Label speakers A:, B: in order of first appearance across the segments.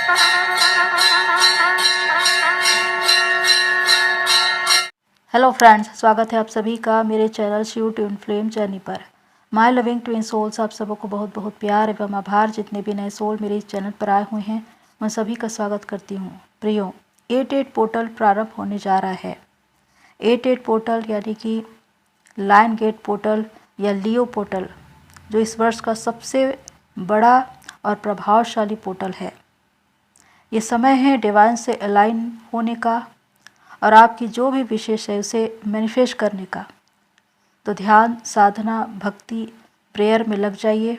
A: Hello friends, स्वागत है आप सभी का मेरे channel Shiv twin flame journey पर। माय लविंग ट्विन सोल्स, आप सबको बहुत बहुत प्यार एवं आभार। जितने भी नए सोल मेरे इस चैनल पर आए हुए हैं उन सभी का स्वागत करती हूँ। प्रियो, 88 पोर्टल प्रारंभ होने जा रहा है। 88 पोर्टल यानी कि लायन गेट पोर्टल या लियो पोर्टल, जो इस वर्ष का सबसे बड़ा और प्रभावशाली पोर्टल है। ये समय है डिवाइन से अलाइन होने का और आपकी जो भी विशेष है उसे मैनिफेस्ट करने का। तो ध्यान, साधना, भक्ति, प्रेयर में लग जाइए,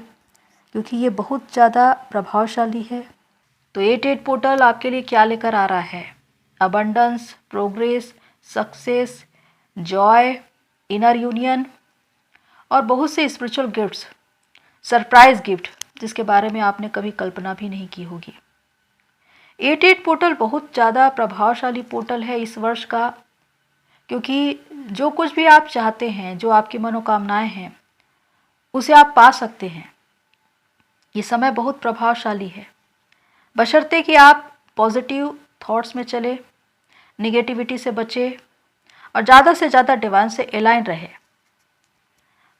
A: क्योंकि ये बहुत ज़्यादा प्रभावशाली है। तो 88 पोर्टल आपके लिए क्या लेकर आ रहा है? Abundance, progress, success, Joy, inner union और बहुत से स्पिरिचुअल गिफ्ट्स, सरप्राइज गिफ्ट, जिसके बारे में आपने कभी कल्पना भी नहीं की होगी। 88 पोर्टल बहुत ज़्यादा प्रभावशाली पोर्टल है इस वर्ष का, क्योंकि जो कुछ भी आप चाहते हैं, जो आपकी मनोकामनाएं हैं, उसे आप पा सकते हैं। ये समय बहुत प्रभावशाली है, बशर्ते कि आप पॉजिटिव थॉट्स में चले, निगेटिविटी से बचे और ज़्यादा से ज़्यादा डिवाइन से अलाइन रहे।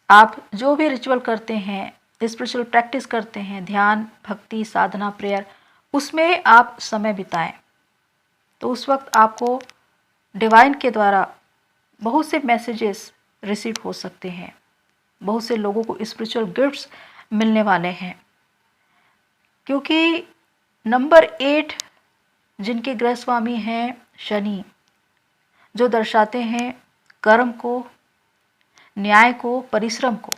A: आप जो भी रिचुअल करते हैं, स्पिरिचुअल प्रैक्टिस करते हैं, ध्यान, भक्ति, साधना, प्रेयर, उसमें आप समय बिताएं, तो उस वक्त आपको डिवाइन के द्वारा बहुत से मैसेजेस रिसीव हो सकते हैं। बहुत से लोगों को स्पिरिचुअल गिफ्ट्स मिलने वाले हैं, क्योंकि नंबर 8 जिनके ग्रह स्वामी हैं शनि, जो दर्शाते हैं कर्म को, न्याय को, परिश्रम को।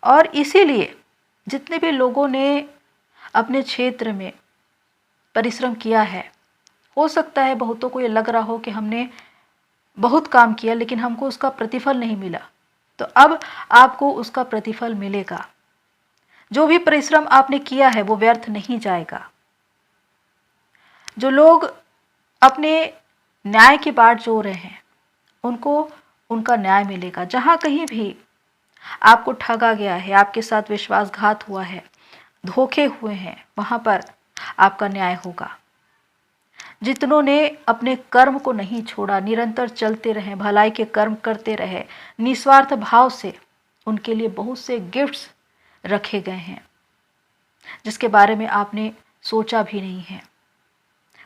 A: और इसीलिए जितने भी लोगों ने अपने क्षेत्र में परिश्रम किया है, हो सकता है बहुतों को ये लग रहा हो कि हमने बहुत काम किया लेकिन हमको उसका प्रतिफल नहीं मिला, तो अब आपको उसका प्रतिफल मिलेगा। जो भी परिश्रम आपने किया है वो व्यर्थ नहीं जाएगा। जो लोग अपने न्याय की बाट जोह रहे हैं, उनको उनका न्याय मिलेगा। जहाँ कहीं भी आपको ठगा गया है, आपके साथ विश्वासघात हुआ है, धोखे हुए हैं, वहाँ पर आपका न्याय होगा। जितनों ने अपने कर्म को नहीं छोड़ा, निरंतर चलते रहे, भलाई के कर्म करते रहे निस्वार्थ भाव से, उनके लिए बहुत से गिफ्ट्स रखे गए हैं जिसके बारे में आपने सोचा भी नहीं है।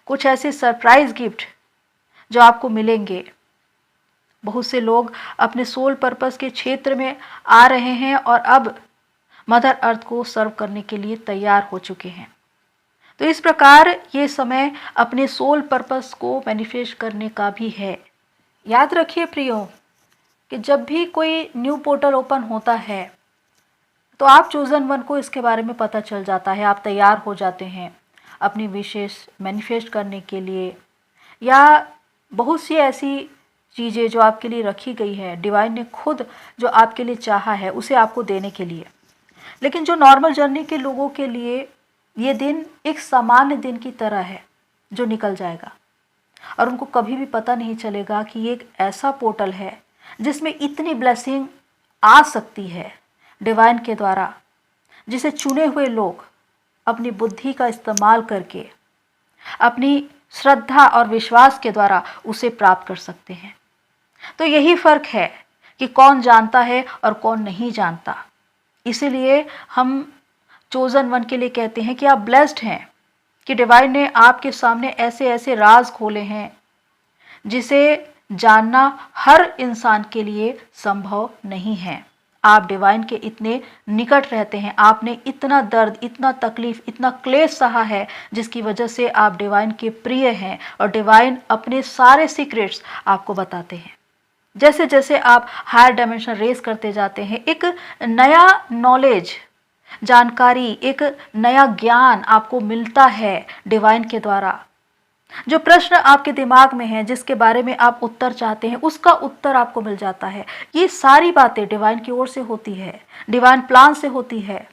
A: कुछ ऐसे सरप्राइज गिफ्ट जो आपको मिलेंगे। बहुत से लोग अपने सोल पर्पस के क्षेत्र में आ रहे हैं और अब मदर अर्थ को सर्व करने के लिए तैयार हो चुके हैं। तो इस प्रकार ये समय अपने सोल पर्पस को मैनिफेस्ट करने का भी है। याद रखिए प्रियो, कि जब भी कोई न्यू पोर्टल ओपन होता है तो आप चूजन वन को इसके बारे में पता चल जाता है। आप तैयार हो जाते हैं अपनी विशेष मैनिफेस्ट करने के लिए, या बहुत सी ऐसी चीज़ें जो आपके लिए रखी गई है, डिवाइन ने खुद जो आपके लिए चाहा है उसे आपको देने के लिए। लेकिन जो नॉर्मल जर्नी के लोगों के लिए ये दिन एक सामान्य दिन की तरह है जो निकल जाएगा, और उनको कभी भी पता नहीं चलेगा कि ये एक ऐसा पोर्टल है जिसमें इतनी ब्लेसिंग आ सकती है डिवाइन के द्वारा, जिसे चुने हुए लोग अपनी बुद्धि का इस्तेमाल करके, अपनी श्रद्धा और विश्वास के द्वारा उसे प्राप्त कर सकते हैं। तो यही फर्क है कि कौन जानता है और कौन नहीं जानता। इसीलिए हम चोजन वन के लिए कहते हैं कि आप ब्लेस्ड हैं, कि डिवाइन ने आपके सामने ऐसे ऐसे राज खोले हैं जिसे जानना हर इंसान के लिए संभव नहीं है। आप डिवाइन के इतने निकट रहते हैं, आपने इतना दर्द, इतना तकलीफ, इतना क्लेश सहा है, जिसकी वजह से आप डिवाइन के प्रिय हैं और डिवाइन अपने सारे सीक्रेट्स आपको बताते हैं। जैसे जैसे आप हायर डायमेंशन रेस करते जाते हैं, एक नया नॉलेज, जानकारी, एक नया ज्ञान आपको मिलता है डिवाइन के द्वारा। जो प्रश्न आपके दिमाग में है, जिसके बारे में आप उत्तर चाहते हैं, उसका उत्तर आपको मिल जाता है। ये सारी बातें डिवाइन की ओर से होती है, डिवाइन प्लान से होती है।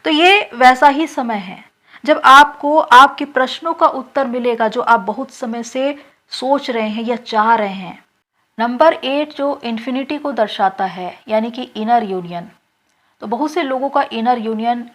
A: तो ये वैसा ही समय है जब आपको आपके प्रश्नों का उत्तर मिलेगा जो आप बहुत समय से सोच रहे हैं या चाह रहे हैं। नंबर 8 जो इन्फिनिटी को दर्शाता है, यानी कि इनर यूनियन। तो बहुत से लोगों का इनर यूनियन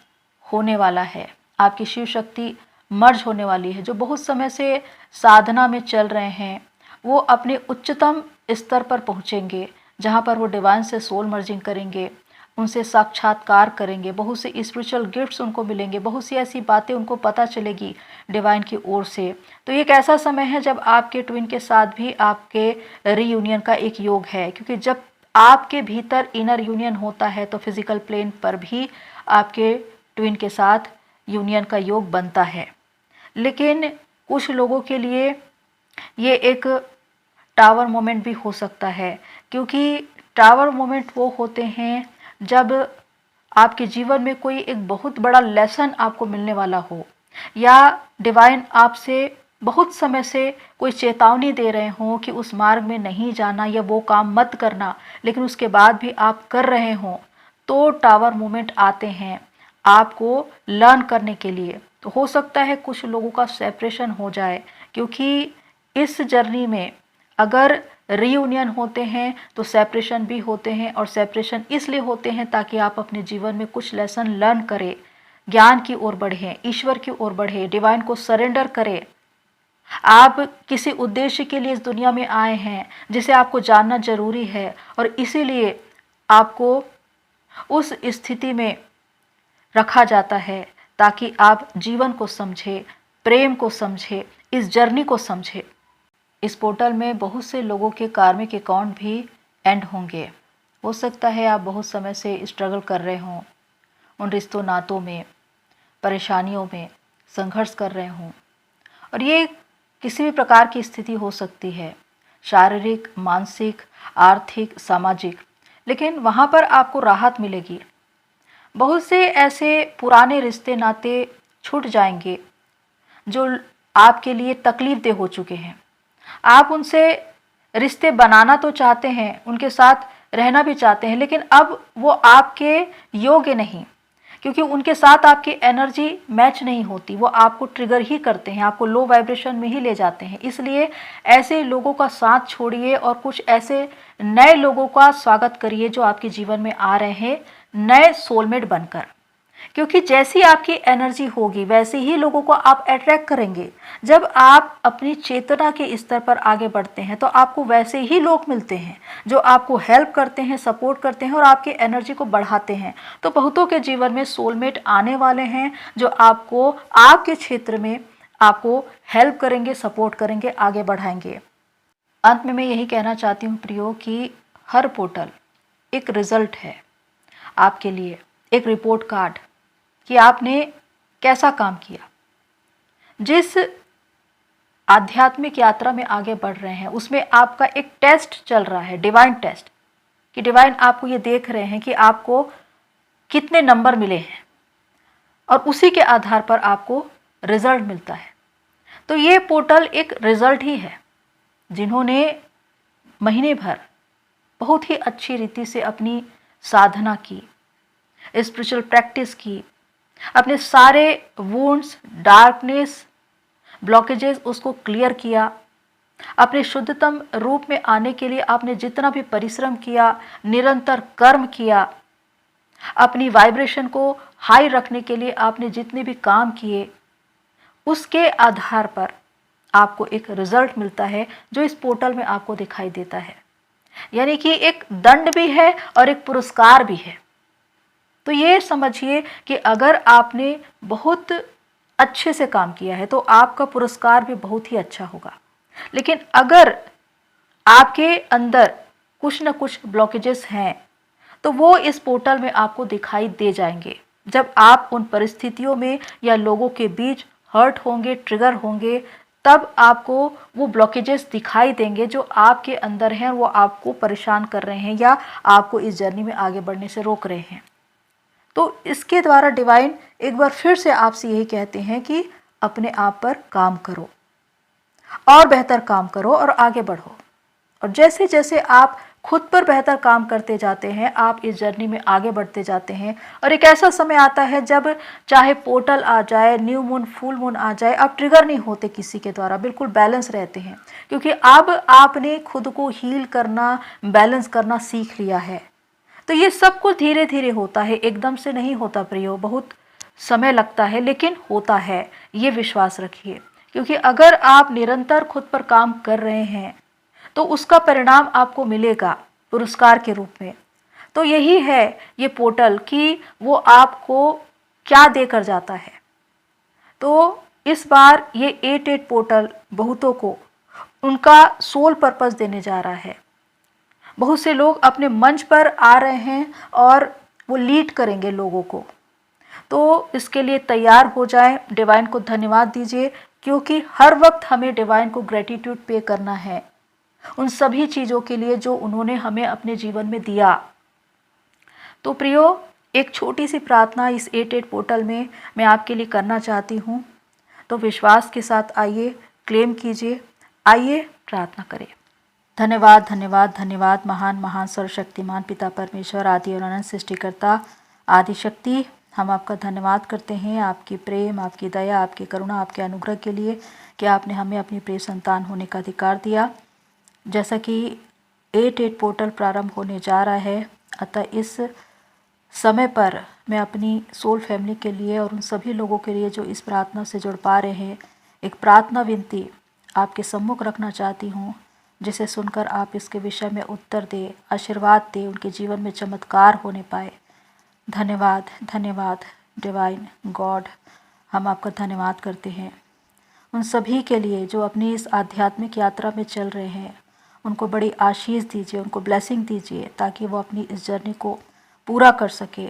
A: होने वाला है। आपकी शिव शक्ति मर्ज होने वाली है। जो बहुत समय से साधना में चल रहे हैं वो अपने उच्चतम स्तर पर पहुँचेंगे, जहाँ पर वो डिवाइन से सोल मर्जिंग करेंगे, उनसे साक्षात्कार करेंगे, बहुत से स्पिरिचुअल गिफ्ट्स उनको मिलेंगे, बहुत सी ऐसी बातें उनको पता चलेगी डिवाइन की ओर से। तो ये एक ऐसा समय है जब आपके ट्विन के साथ भी आपके रीयूनियन का एक योग है, क्योंकि जब आपके भीतर इनर यूनियन होता है तो फिजिकल प्लेन पर भी आपके ट्विन के साथ यूनियन का योग बनता है। लेकिन कुछ लोगों के लिए ये एक टावर मोमेंट भी हो सकता है, क्योंकि टावर मोमेंट वो होते हैं जब आपके जीवन में कोई एक बहुत बड़ा लेसन आपको मिलने वाला हो, या डिवाइन आपसे बहुत समय से कोई चेतावनी दे रहे हों कि उस मार्ग में नहीं जाना या वो काम मत करना, लेकिन उसके बाद भी आप कर रहे हों, तो टावर मोमेंट आते हैं आपको लर्न करने के लिए। तो हो सकता है कुछ लोगों का सेपरेशन हो जाए, क्योंकि इस जर्नी में अगर रीयूनियन होते हैं तो सेपरेशन भी होते हैं, और सेपरेशन इसलिए होते हैं ताकि आप अपने जीवन में कुछ लेसन लर्न करें, ज्ञान की ओर बढ़ें, ईश्वर की ओर बढ़ें, डिवाइन को सरेंडर करें। आप किसी उद्देश्य के लिए इस दुनिया में आए हैं जिसे आपको जानना जरूरी है, और इसीलिए आपको उस स्थिति में रखा जाता है ताकि आप जीवन को समझें, प्रेम को समझें, इस जर्नी को समझें। इस पोर्टल में बहुत से लोगों के कार्मिक अकाउंट भी एंड होंगे। हो सकता है आप बहुत समय से स्ट्रगल कर रहे हों, उन रिश्तों नातों में, परेशानियों में संघर्ष कर रहे हों, और ये किसी भी प्रकार की स्थिति हो सकती है, शारीरिक, मानसिक, आर्थिक, सामाजिक, लेकिन वहाँ पर आपको राहत मिलेगी। बहुत से ऐसे पुराने रिश्ते नाते छूट जाएंगे जो आपके लिए तकलीफदेह हो चुके हैं। आप उनसे रिश्ते बनाना तो चाहते हैं, उनके साथ रहना भी चाहते हैं, लेकिन अब वो आपके योग्य नहीं, क्योंकि उनके साथ आपकी एनर्जी मैच नहीं होती। वो आपको ट्रिगर ही करते हैं, आपको लो वाइब्रेशन में ही ले जाते हैं। इसलिए ऐसे लोगों का साथ छोड़िए और कुछ ऐसे नए लोगों का स्वागत करिए जो आपके जीवन में आ रहे हैं नए सोलमेट बनकर, क्योंकि जैसी आपकी एनर्जी होगी वैसे ही लोगों को आप अट्रैक्ट करेंगे। जब आप अपनी चेतना के स्तर पर आगे बढ़ते हैं तो आपको वैसे ही लोग मिलते हैं जो आपको हेल्प करते हैं, सपोर्ट करते हैं और आपकी एनर्जी को बढ़ाते हैं। तो बहुतों के जीवन में सोलमेट आने वाले हैं जो आपको आपके क्षेत्र में आपको हेल्प करेंगे, सपोर्ट करेंगे, आगे बढ़ाएंगे। अंत में मैं यही कहना चाहती हूँ प्रियो कि हर पोर्टल एक रिजल्ट है आपके लिए, एक रिपोर्ट कार्ड कि आपने कैसा काम किया। जिस आध्यात्मिक यात्रा में आगे बढ़ रहे हैं उसमें आपका एक टेस्ट चल रहा है, डिवाइन टेस्ट, कि डिवाइन आपको ये देख रहे हैं कि आपको कितने नंबर मिले हैं, और उसी के आधार पर आपको रिजल्ट मिलता है। तो ये पोर्टल एक रिजल्ट ही है। जिन्होंने महीने भर बहुत ही अच्छी रीति से अपनी साधना की, स्पिरिचुअल प्रैक्टिस की, अपने सारे वुंड्स, डार्कनेस, ब्लॉकेजेस उसको क्लियर किया, अपने शुद्धतम रूप में आने के लिए आपने जितना भी परिश्रम किया, निरंतर कर्म किया, अपनी वाइब्रेशन को हाई रखने के लिए आपने जितने भी काम किए, उसके आधार पर आपको एक रिजल्ट मिलता है जो इस पोर्टल में आपको दिखाई देता है। यानी कि एक दंड भी है और एक पुरस्कार भी है। तो ये समझिए कि अगर आपने बहुत अच्छे से काम किया है तो आपका पुरस्कार भी बहुत ही अच्छा होगा। लेकिन अगर आपके अंदर कुछ न कुछ ब्लॉकेजेस हैं तो वो इस पोर्टल में आपको दिखाई दे जाएंगे। जब आप उन परिस्थितियों में या लोगों के बीच हर्ट होंगे, ट्रिगर होंगे, तब आपको वो ब्लॉकेजेस दिखाई देंगे जो आपके अंदर हैं, वो आपको परेशान कर रहे हैं या आपको इस जर्नी में आगे बढ़ने से रोक रहे हैं। तो इसके द्वारा डिवाइन एक बार फिर से आपसे यही कहते हैं कि अपने आप पर काम करो और बेहतर काम करो और आगे बढ़ो। और जैसे जैसे आप खुद पर बेहतर काम करते जाते हैं, आप इस जर्नी में आगे बढ़ते जाते हैं। और एक ऐसा समय आता है जब चाहे पोर्टल आ जाए, न्यू मून, फुल मून आ जाए, आप ट्रिगर नहीं होते किसी के द्वारा, बिल्कुल बैलेंस रहते हैं, क्योंकि अब आपने खुद को हील करना, बैलेंस करना सीख लिया है। तो ये सब कुछ धीरे धीरे होता है, एकदम से नहीं होता प्रियो, बहुत समय लगता है, लेकिन होता है, ये विश्वास रखिए। क्योंकि अगर आप निरंतर खुद पर काम कर रहे हैं तो उसका परिणाम आपको मिलेगा पुरस्कार के रूप में। तो यही है ये पोर्टल कि वो आपको क्या देकर जाता है। तो इस बार ये 88 पोर्टल बहुतों को उनका सोल पर्पस देने जा रहा है। बहुत से लोग अपने मंच पर आ रहे हैं और वो लीड करेंगे लोगों को। तो इसके लिए तैयार हो जाएं, डिवाइन को धन्यवाद दीजिए, क्योंकि हर वक्त हमें डिवाइन को ग्रेटिट्यूड पे करना है उन सभी चीज़ों के लिए जो उन्होंने हमें अपने जीवन में दिया। तो प्रियो, एक छोटी सी प्रार्थना इस 88 पोर्टल में मैं आपके लिए करना चाहती हूँ। तो विश्वास के साथ आइए, क्लेम कीजिए, आइए प्रार्थना करें। धन्यवाद धन्यवाद धन्यवाद महान महान सर्वशक्तिमान पिता परमेश्वर, आदि और अनंत सृष्टिकर्ता आदि शक्ति, हम आपका धन्यवाद करते हैं आपकी प्रेम, आपकी दया, आपकी करुणा, आपके अनुग्रह के लिए कि आपने हमें अपनी प्रिय संतान होने का अधिकार दिया। जैसा कि 88 पोर्टल प्रारंभ होने जा रहा है, अतः इस समय पर मैं अपनी सोल फैमिली के लिए और उन सभी लोगों के लिए जो इस प्रार्थना से जुड़ पा रहे हैं, एक प्रार्थना विनती आपके सम्मुख रखना चाहती हूँ, जिसे सुनकर आप इसके विषय में उत्तर दे, आशीर्वाद दे, उनके जीवन में चमत्कार होने पाए। धन्यवाद धन्यवाद डिवाइन गॉड, हम आपका धन्यवाद करते हैं उन सभी के लिए जो अपनी इस आध्यात्मिक यात्रा में चल रहे हैं। उनको बड़ी आशीष दीजिए, उनको ब्लेसिंग दीजिए, ताकि वो अपनी इस जर्नी को पूरा कर सके।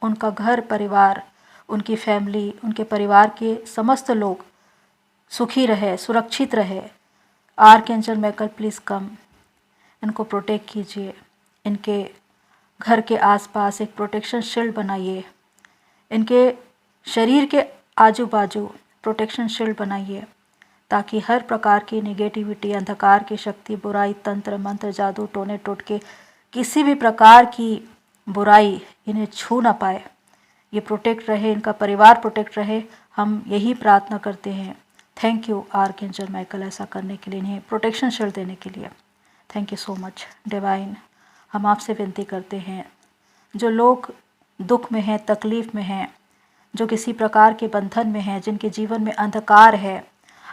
A: उनका घर परिवार, उनकी फैमिली, उनके परिवार के समस्त लोग सुखी रहे, सुरक्षित रहे। आर्कएंजल माइकल प्लीज़ कम, इनको प्रोटेक्ट कीजिए, इनके घर के आसपास एक प्रोटेक्शन शील्ड बनाइए, इनके शरीर के आजू बाजू प्रोटेक्शन शील्ड बनाइए, ताकि हर प्रकार की नेगेटिविटी, अंधकार की शक्ति, बुराई, तंत्र मंत्र, जादू टोने टोटके, किसी भी प्रकार की बुराई इन्हें छू ना पाए। ये प्रोटेक्ट रहे, इनका परिवार प्रोटेक्ट रहे, हम यही प्रार्थना करते हैं। थैंक यू आर्कएंजल माइकल ऐसा करने के लिए, इन्हें प्रोटेक्शन शील्ड देने के लिए। Thank you so much divine. हम आपसे विनती करते हैं, जो लोग दुख में हैं, तकलीफ़ में हैं, जो किसी प्रकार के बंधन में हैं, जिनके जीवन में अंधकार है,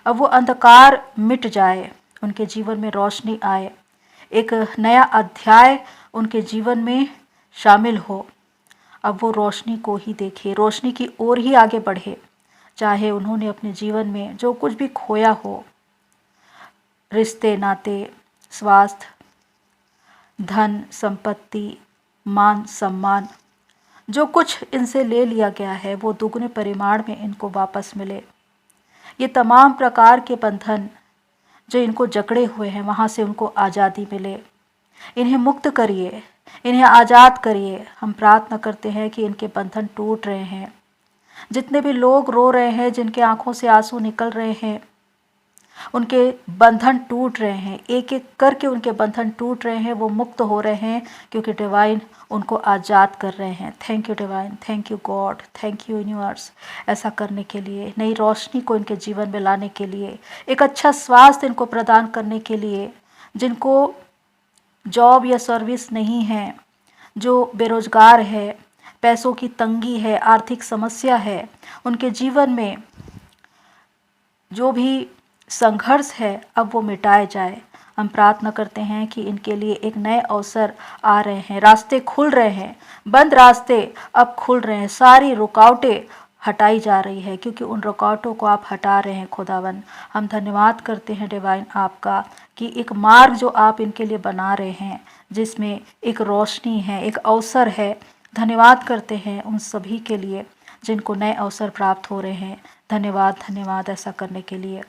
A: अब वो अंधकार मिट जाए, उनके जीवन में रोशनी आए, एक नया अध्याय उनके जीवन में शामिल हो। अब वो रोशनी को ही देखे, रोशनी की ओर ही आगे बढ़े, चाहे उन्होंने अपने जीवन में जो कुछ भी खोया हो, रिश्ते नाते, स्वास्थ्य, धन संपत्ति, मान सम्मान, जो कुछ इनसे ले लिया गया है वो दुगने परिमाण में इनको वापस मिले। ये तमाम प्रकार के बंधन जो इनको जकड़े हुए हैं, वहाँ से उनको आज़ादी मिले। इन्हें मुक्त करिए, इन्हें आज़ाद करिए। हम प्रार्थना करते हैं कि इनके बंधन टूट रहे हैं। जितने भी लोग रो रहे हैं, जिनके आंखों से आंसू निकल रहे हैं, उनके बंधन टूट रहे हैं, एक एक करके उनके बंधन टूट रहे हैं, वो मुक्त हो रहे हैं, क्योंकि डिवाइन उनको आज़ाद कर रहे हैं। Thank you divine, thank you God, thank you universe, ऐसा करने के लिए, नई रोशनी को इनके जीवन में लाने के लिए, एक अच्छा स्वास्थ्य इनको प्रदान करने के लिए। जिनको जॉब या सर्विस नहीं है, जो बेरोजगार है, पैसों की तंगी है, आर्थिक समस्या है, उनके जीवन में जो भी संघर्ष है अब वो मिटाए जाए। हम प्रार्थना करते हैं कि इनके लिए एक नए अवसर आ रहे हैं, रास्ते खुल रहे हैं, बंद रास्ते अब खुल रहे हैं, सारी रुकावटें हटाई जा रही है, क्योंकि उन रुकावटों को आप हटा रहे हैं खुदावन। हम धन्यवाद करते हैं डिवाइन आपका कि एक मार्ग जो आप इनके लिए बना रहे हैं, जिसमें एक रोशनी है, एक अवसर है। धन्यवाद करते हैं उन सभी के लिए जिनको नए अवसर प्राप्त हो रहे हैं। धन्यवाद धन्यवाद ऐसा करने के लिए।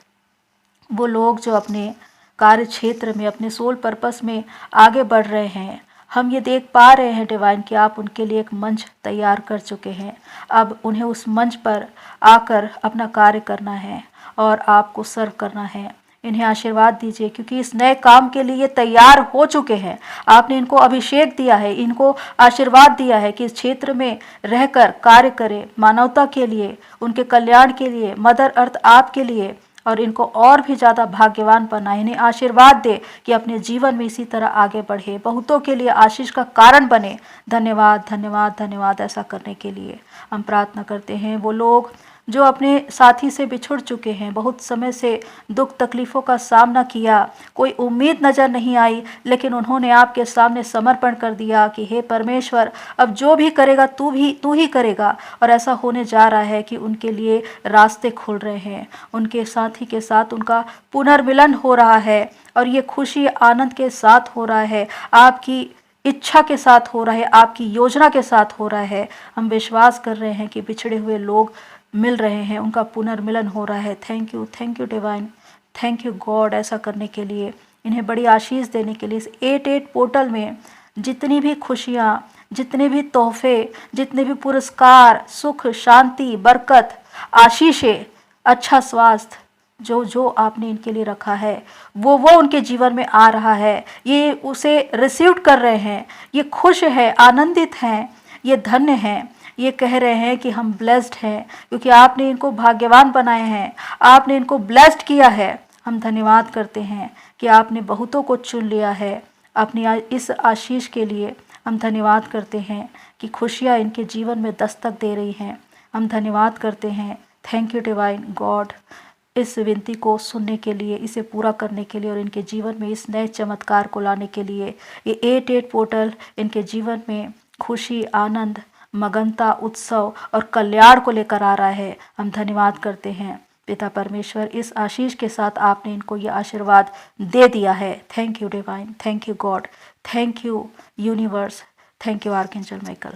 A: वो लोग जो अपने कार्य क्षेत्र में, अपने सोल पर्पस में आगे बढ़ रहे हैं, हम ये देख पा रहे हैं डिवाइन कि आप उनके लिए एक मंच तैयार कर चुके हैं। अब उन्हें उस मंच पर आकर अपना कार्य करना है और आपको सर्व करना है। इन्हें आशीर्वाद दीजिए, क्योंकि इस नए काम के लिए ये तैयार हो चुके हैं। आपने इनको अभिषेक दिया है, इनको आशीर्वाद दिया है कि इस क्षेत्र में रहकर कार्य करें, मानवता के लिए, उनके कल्याण के लिए, मदर अर्थ आपके लिए। और इनको और भी ज़्यादा भाग्यवान बनाए, इन्हें आशीर्वाद दे कि अपने जीवन में इसी तरह आगे बढ़े, बहुतों के लिए आशीष का कारण बने। धन्यवाद धन्यवाद धन्यवाद ऐसा करने के लिए। हम प्रार्थना करते हैं वो लोग जो अपने साथी से बिछुड़ चुके हैं, बहुत समय से दुख तकलीफ़ों का सामना किया, कोई उम्मीद नज़र नहीं आई, लेकिन उन्होंने आपके सामने समर्पण कर दिया कि हे परमेश्वर, अब जो भी करेगा तू ही करेगा। और ऐसा होने जा रहा है कि उनके लिए रास्ते खुल रहे हैं, उनके साथी के साथ उनका पुनर्मिलन हो रहा है और ये खुशी आनंद के साथ हो रहा है, आपकी इच्छा के साथ हो रहा है, आपकी योजना के साथ हो रहा है। हम विश्वास कर रहे हैं कि बिछड़े हुए लोग मिल रहे हैं, उनका पुनर्मिलन हो रहा है। Thank you divine, thank you God ऐसा करने के लिए, इन्हें बड़ी आशीष देने के लिए। इस 88 पोर्टल में जितनी भी खुशियाँ, जितने भी तोहफे, जितने भी पुरस्कार, सुख, शांति, बरकत, आशीषें, अच्छा स्वास्थ्य, जो जो आपने इनके लिए रखा है वो उनके जीवन में आ रहा है, ये उसे रिसीव कर रहे हैं, ये खुश है, आनंदित हैं, ये धन्य हैं, ये कह रहे हैं कि हम ब्लेस्ड हैं क्योंकि आपने इनको भाग्यवान बनाए हैं, आपने इनको ब्लेस्ड किया है। हम धन्यवाद करते हैं कि आपने बहुतों को चुन लिया है अपनी इस आशीष के लिए। हम धन्यवाद करते हैं कि खुशियाँ इनके जीवन में दस्तक दे रही हैं। हम धन्यवाद करते हैं। थैंक यू डिवाइन गॉड इस विनती को सुनने के लिए, इसे पूरा करने के लिए और इनके जीवन में इस नए चमत्कार को लाने के लिए। ये 88 पोर्टल इनके जीवन में खुशी, आनंद, मगनता, उत्सव और कल्याण को लेकर आ रहा है। हम धन्यवाद करते हैं पिता परमेश्वर, इस आशीष के साथ आपने इनको ये आशीर्वाद दे दिया है। Thank you divine, thank you God, thank you universe, thank you archangel Michael.